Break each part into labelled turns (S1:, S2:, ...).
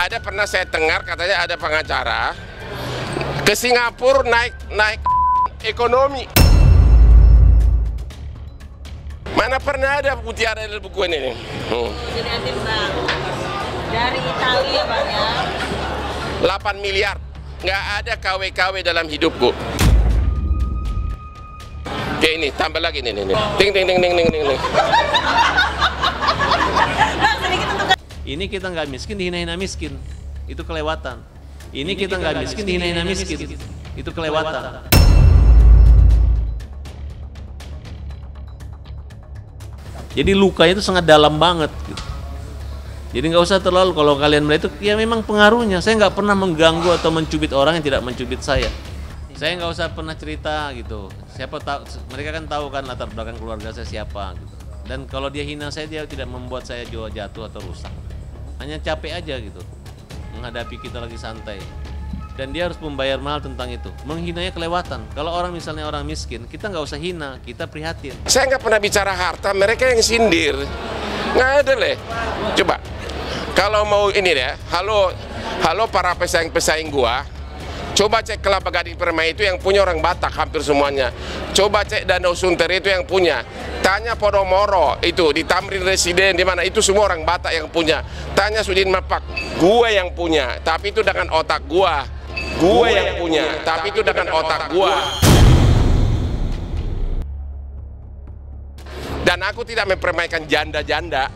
S1: Ada pernah saya dengar katanya ada pengacara ke Singapura naik ekonomi. Mana pernah ada mutiara dalam buku ini?
S2: Jadi timbang dari Italia banyak.
S1: 8 miliar. Nggak ada KW-KW dalam hidupku. Oke, ini tambah lagi nih. Ting ting ting ting ting ting.
S3: Ini kita nggak miskin, dihina-hina miskin. Itu kelewatan. Ini kita nggak miskin, dihina-hina miskin. Itu kelewatan. Jadi lukanya itu sangat dalam banget. Gitu. Jadi nggak usah terlalu, kalau kalian melihat itu, ya memang pengaruhnya. Saya nggak pernah mengganggu atau mencubit orang yang tidak mencubit saya. Saya nggak usah pernah cerita gitu. Siapa tahu, mereka kan tahu kan latar belakang keluarga saya siapa gitu. Dan kalau dia hina saya, dia tidak membuat saya jatuh atau rusak. Hanya capek aja gitu menghadapi kita lagi santai. Dan dia harus membayar mahal tentang itu. Menghinanya kelewatan. Kalau orang misalnya orang miskin, kita nggak usah hina, kita prihatin.
S1: Saya nggak pernah bicara harta, mereka yang sindir. Nggak ada leh. Coba, kalau mau ini deh, halo para pesaing-pesaing gua. Coba cek Kelapa Gading Permai itu yang punya orang Batak hampir semuanya. Coba cek Danau Sunter itu yang punya. Tanya Podomoro itu di Tamrin Residen di mana itu semua orang Batak yang punya. Tanya Sudin Mapak, gua yang punya, tapi itu dengan otak gua. Gua yang punya, tapi itu dengan otak gua. Dan aku tidak mempermainkan janda-janda.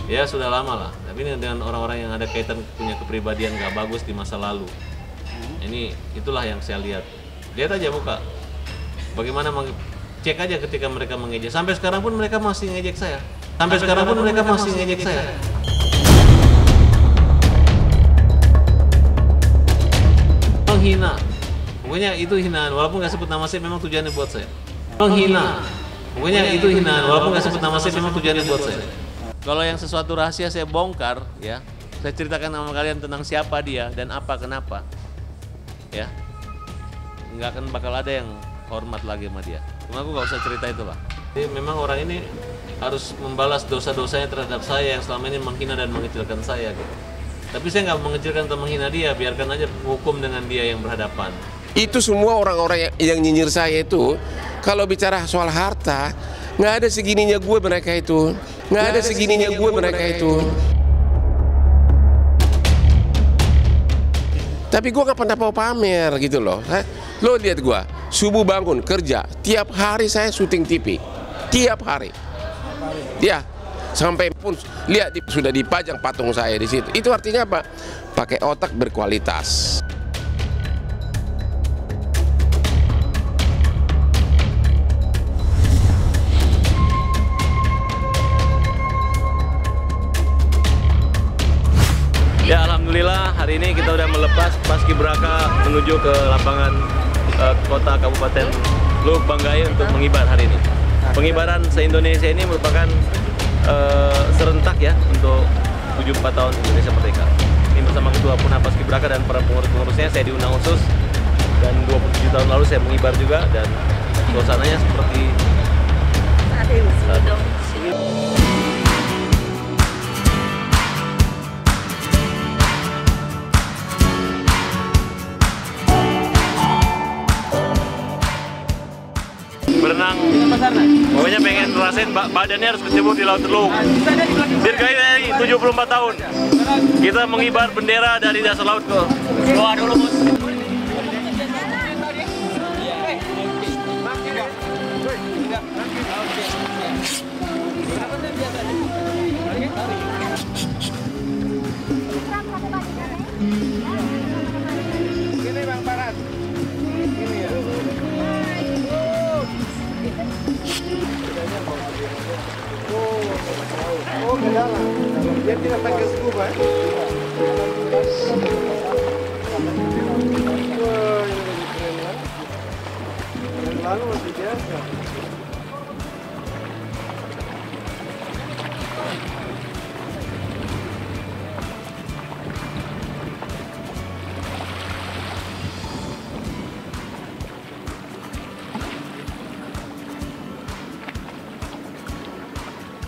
S3: Ya sudah lama lah, tapi ini dengan orang-orang yang ada kaitan punya kepribadian gak bagus di masa lalu. Ini itulah yang saya lihat. Lihat aja muka. Bagaimana cek aja ketika mereka mengejek. Sampai sekarang pun mereka masih ngejek saya. Sampai sekarang pun mereka masih ngejek saya. Menghina. Pokoknya itu hinaan, walaupun nggak sebut nama saya, memang tujuannya buat saya. Menghina. Pokoknya itu hinaan, walaupun nggak sebut nama saya, memang tujuannya buat saya. Kalau yang sesuatu rahasia saya bongkar, ya, saya ceritakan sama kalian tentang siapa dia dan apa kenapa, ya, nggak akan bakal ada yang hormat lagi sama dia. Cuma aku nggak usah cerita itulah. Jadi memang orang ini harus membalas dosa-dosanya terhadap saya yang selama ini menghina dan mengecilkan saya, gitu. Tapi saya nggak mengecilkan atau menghina dia, biarkan aja hukum dengan dia yang berhadapan.
S1: Itu semua orang-orang yang nyinyir saya itu, kalau bicara soal harta, nggak ada segininya gue mereka itu. Nggak ada segininya gue mereka itu. Tapi gue nggak pernah mau pamer gitu loh. Lo lihat gue, subuh bangun kerja, tiap hari saya syuting TV, tiap hari. Ya, sampai pun lihat sudah dipajang patung saya di situ. Itu artinya apa? Pakai otak berkualitas.
S3: Ya, alhamdulillah hari ini kita udah melepas Paskibraka menuju ke lapangan kota Kabupaten Luhuk Banggai untuk mengibar hari ini. Pengibaran se-Indonesia ini merupakan serentak ya untuk 74 tahun Indonesia Merdeka. Ini bersama Ketua Puna Paskibraka dan para pengurus-pengurusnya, saya diundang khusus dan 27 tahun lalu saya mengibar juga, dan suasananya seperti saat ini. Berenang, pokoknya pengen ngerasain badannya harus kecebur di Laut Teluk. Dirgahayu 74 tahun, kita mengibar bendera dari dasar laut ke bawah dulu, Bos.
S1: Ini Bang Parat. Ini ya. Oh, ke dalam. Dia tidak pakai scuba.
S4: Lalu masih biasa.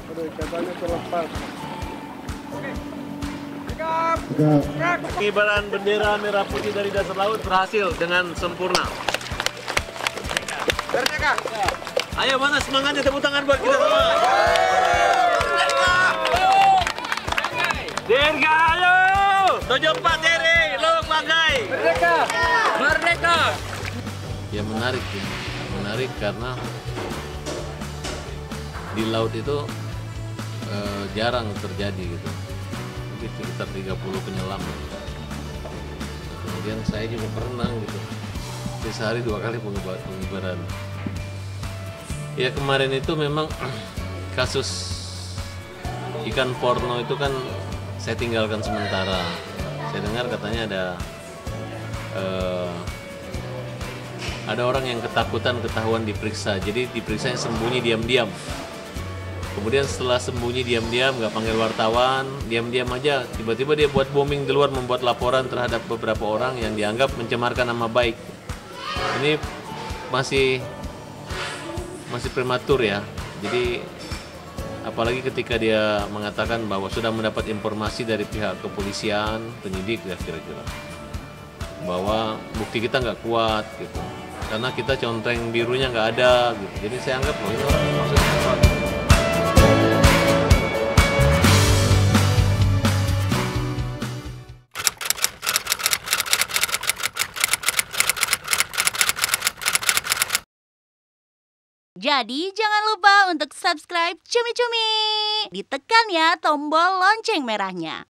S4: Aduh, ikatannya terlepas.
S3: Pengibaran bendera merah putih dari dasar laut berhasil dengan sempurna.
S1: Merdeka!
S3: Ayo, mana semangatnya, tepuk tangan buat kita semua. Dirga, ayo! 74 Dere, lo banggai. Merdeka! Merdeka! Ya menarik ya, menarik karena di laut itu jarang terjadi gitu. Mungkin sekitar 30 penyelam. Kemudian saya juga pernah gitu. Di sehari 2 kali pengibaran. Ya kemarin itu memang kasus ikan porno itu kan saya tinggalkan sementara. Saya dengar katanya ada orang yang ketakutan ketahuan diperiksa, jadi diperiksa yang sembunyi diam-diam. Kemudian setelah sembunyi diam-diam, nggak panggil wartawan, diam-diam aja, tiba-tiba dia buat booming di luar, membuat laporan terhadap beberapa orang yang dianggap mencemarkan nama baik. Ini masih prematur ya. Jadi apalagi ketika dia mengatakan bahwa sudah mendapat informasi dari pihak kepolisian, penyidik ya kira-kira, bahwa bukti kita nggak kuat gitu, karena kita contreng birunya nggak ada gitu. Jadi saya anggap ini orang maksudnya kuat.
S2: Jadi jangan lupa untuk subscribe Cumi Cumi. Ditekan ya tombol lonceng merahnya.